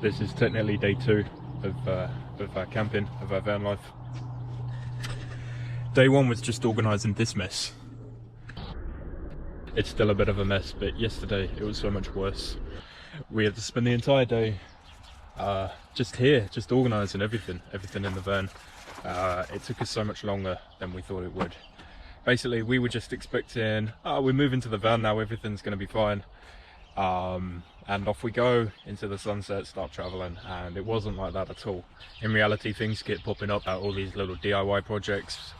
This is technically day 2 of our camping, of our van life. Day 1 was just organising this mess. It's still a bit of a mess, but yesterday it was so much worse. We had to spend the entire day just here, just organising everything in the van. It took us so much longer than we thought it would. Basically, we were just expecting, we're moving to the van now, everything's going to be fine. And off we go into the sunset, start travelling, and it wasn't like that at all. In reality, things kept popping up, all these little DIY projects,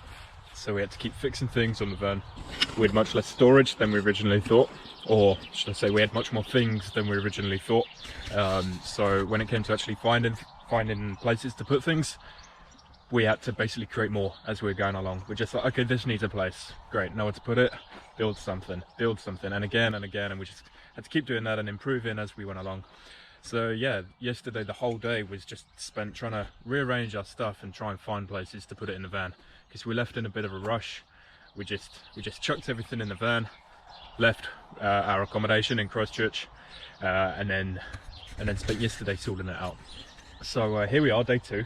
so we had to keep fixing things on the van. We had much less storage than we originally thought, or should I say we had much more things than we originally thought. So when it came to actually finding places to put things, we had to basically create more as we were going along. We're just like, okay, this needs a place, great, know where to put it, build something, and again, and we just had to keep doing that and improving as we went along. So yeah, yesterday the whole day was just spent trying to rearrange our stuff and try and find places to put it in the van, because we left in a bit of a rush. We just chucked everything in the van, left our accommodation in Christchurch, and then spent yesterday sorting it out. So here we are, day 2.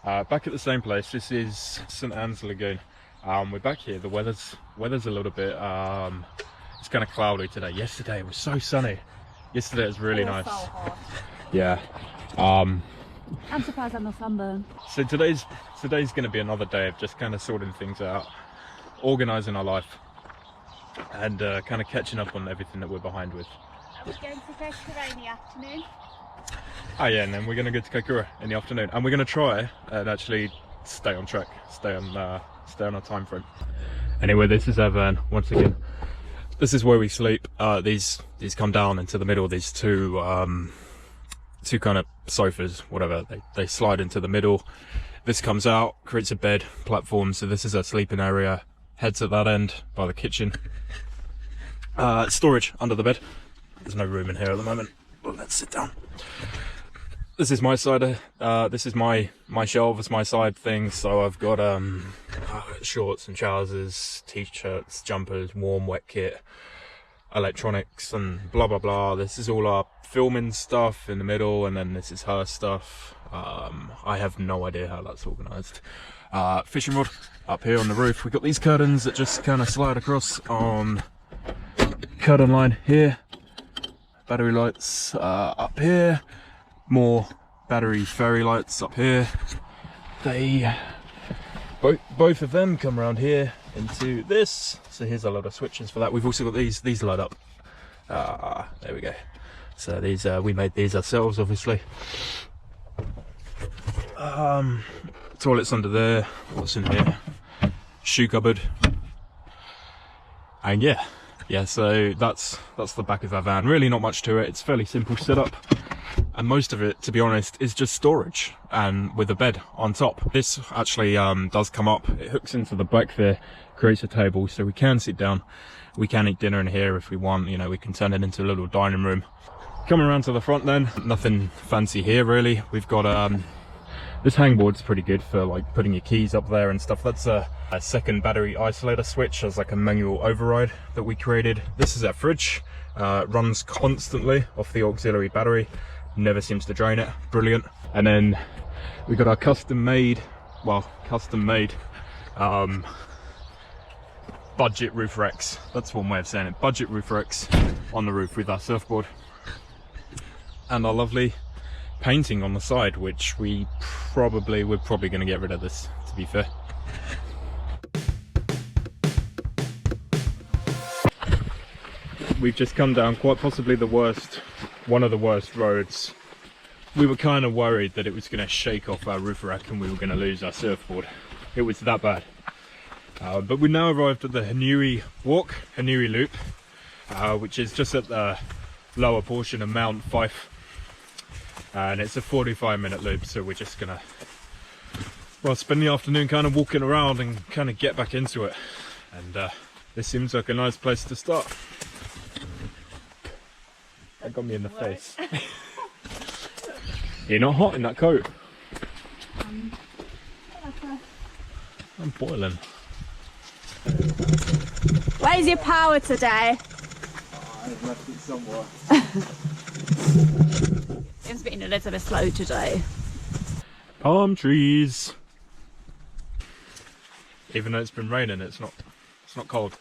Back at the same place. This is St Anne's Lagoon. We're back here. The weather's a little bit it's kind of cloudy today. Yesterday it was so sunny. Yesterday it was really nice. So hot. Yeah. I'm surprised I'm not sunburned. So today's going to be another day of just kind of sorting things out, organising our life, and kind of catching up on everything that we're behind with. Are we going to Kokura in the afternoon? Oh yeah, and then we're going to go to Kokura in the afternoon, and we're going to try and actually stay on track, stay on our time frame. Anyway, this is our van once again. This is where we sleep. These come down into the middle. These two kind of sofas, whatever. They slide into the middle. This comes out, creates a bed platform. So this is our sleeping area. Heads at that end by the kitchen. Storage under the bed. There's no room in here at the moment. Well, let's sit down. This is my side. This is my shelves, my side things. So I've got shorts and trousers, t-shirts, jumpers, warm, wet kit, electronics, and blah blah blah. This is all our filming stuff in the middle, and then this is her stuff. I have no idea how that's organised. Fishing rod up here on the roof. We've got these curtains that just kind of slide across on curtain line here. Battery lights up here. More battery fairy lights up here. They both of them come around here into this. So here's a lot of switches for that. We've also got these light up. There we go. So these we made these ourselves, obviously. Toilets under there. What's in here? Shoe cupboard. And yeah, so that's the back of our van. Really not much to it. It's fairly simple setup, and most of it, to be honest, is just storage and with a bed on top. This actually does come up. It hooks into the back there, creates a table, so we can sit down. We can eat dinner in here if we want. You know, we can turn it into a little dining room. Coming around to the front then, nothing fancy here really. We've got this hangboard's pretty good for like putting your keys up there and stuff. That's a second battery isolator switch as like a manual override that we created. This is our fridge. Runs constantly off the auxiliary battery. Never seems to drain it. Brilliant. And then we got our custom made budget roof racks. That's one way of saying it. Budget roof racks on the roof with our surfboard. And our lovely painting on the side, which we're probably going to get rid of this, to be fair. We've just come down quite possibly one of the worst roads. We were kind of worried that it was going to shake off our roof rack and we were going to lose our surfboard. It was that bad. But we now arrived at the Hanui Loop, which is just at the lower portion of Mount Fife. And it's a 45-minute loop, so we're just gonna spend the afternoon kind of walking around and kind of get back into it. And this seems like a nice place to start. That got me in the face. You're not hot in that coat. I'm boiling. Where's your power today? I've left it somewhere. It's been a little bit slow today. Palm trees. Even though it's been raining, it's not cold.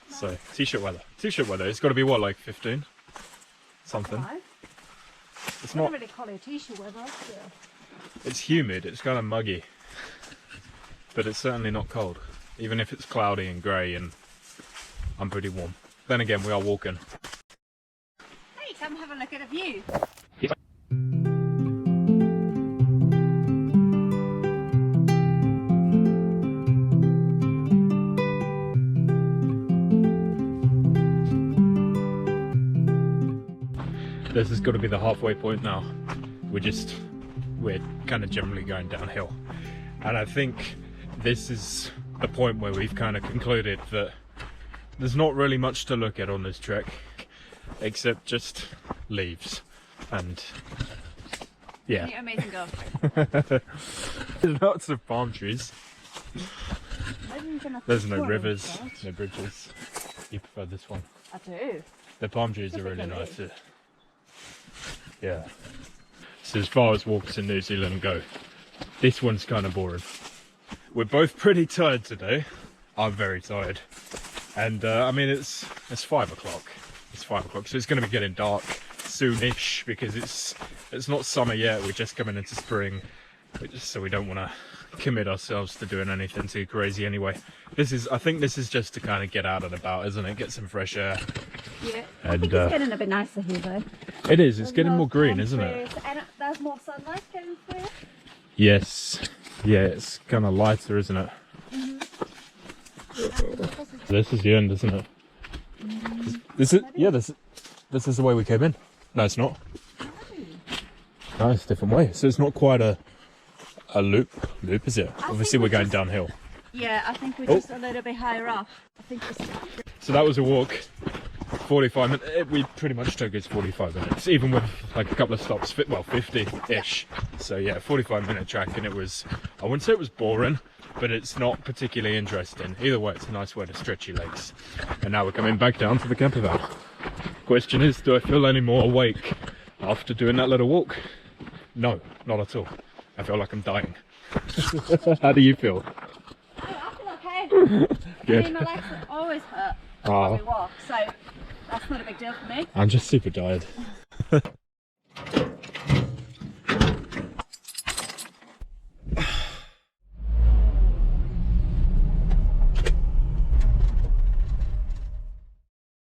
So t-shirt weather. T-shirt weather. It's got to be what, like 15? Something. No. It's I not. don't really call it t-shirt weather. Yeah. It's humid. It's kind of muggy, but it's certainly not cold. Even if it's cloudy and grey, and I'm pretty warm. Then again, we are walking. Hey, come have a look at a view. This has got to be the halfway point now. We're kind of generally going downhill. And I think this is the point where we've kind of concluded that there's not really much to look at on this trek, except just leaves. And yeah. You're amazing girl. There's lots of palm trees. There's no rivers, no bridges. You prefer this one? I do. The palm trees are really nice too. Yeah. So as far as walks in New Zealand go, this one's kind of boring. We're both pretty tired today. I'm very tired. And I mean, it's 5 o'clock. It's 5 o'clock, so it's going to be getting dark soonish because it's not summer yet. We're just coming into spring, so we don't want to commit ourselves to doing anything too crazy anyway. I think this is just to kind of get out and about, isn't it? Get some fresh air. Yeah. And I think it's getting a bit nicer here though. it is. It's getting more green, isn't it? And there's more sunlight coming through. Yes. Yeah, it's kind of lighter, isn't it? This is the end, isn't it? This is, yeah, this is the way we came in. No, it's not. No, it's a different way. So it's not quite a loop, is it? Obviously we're going downhill. Yeah, I think we're just a little bit higher up. I think we're... So that was a walk, 45 minutes. We pretty much took us 45 minutes, even with like a couple of stops, well, 50-ish. So yeah, 45-minute track, and it was, I wouldn't say it was boring, but it's not particularly interesting. Either way, it's a nice way to stretch your legs. And now we're coming back down to the camper van. Question is, do I feel any more awake after doing that little walk? No, not at all. I feel like I'm dying. How do you feel? Oh, I feel okay. Good. I mean, my legs always hurt Oh. when we walk, so that's not a big deal for me. I'm just super tired.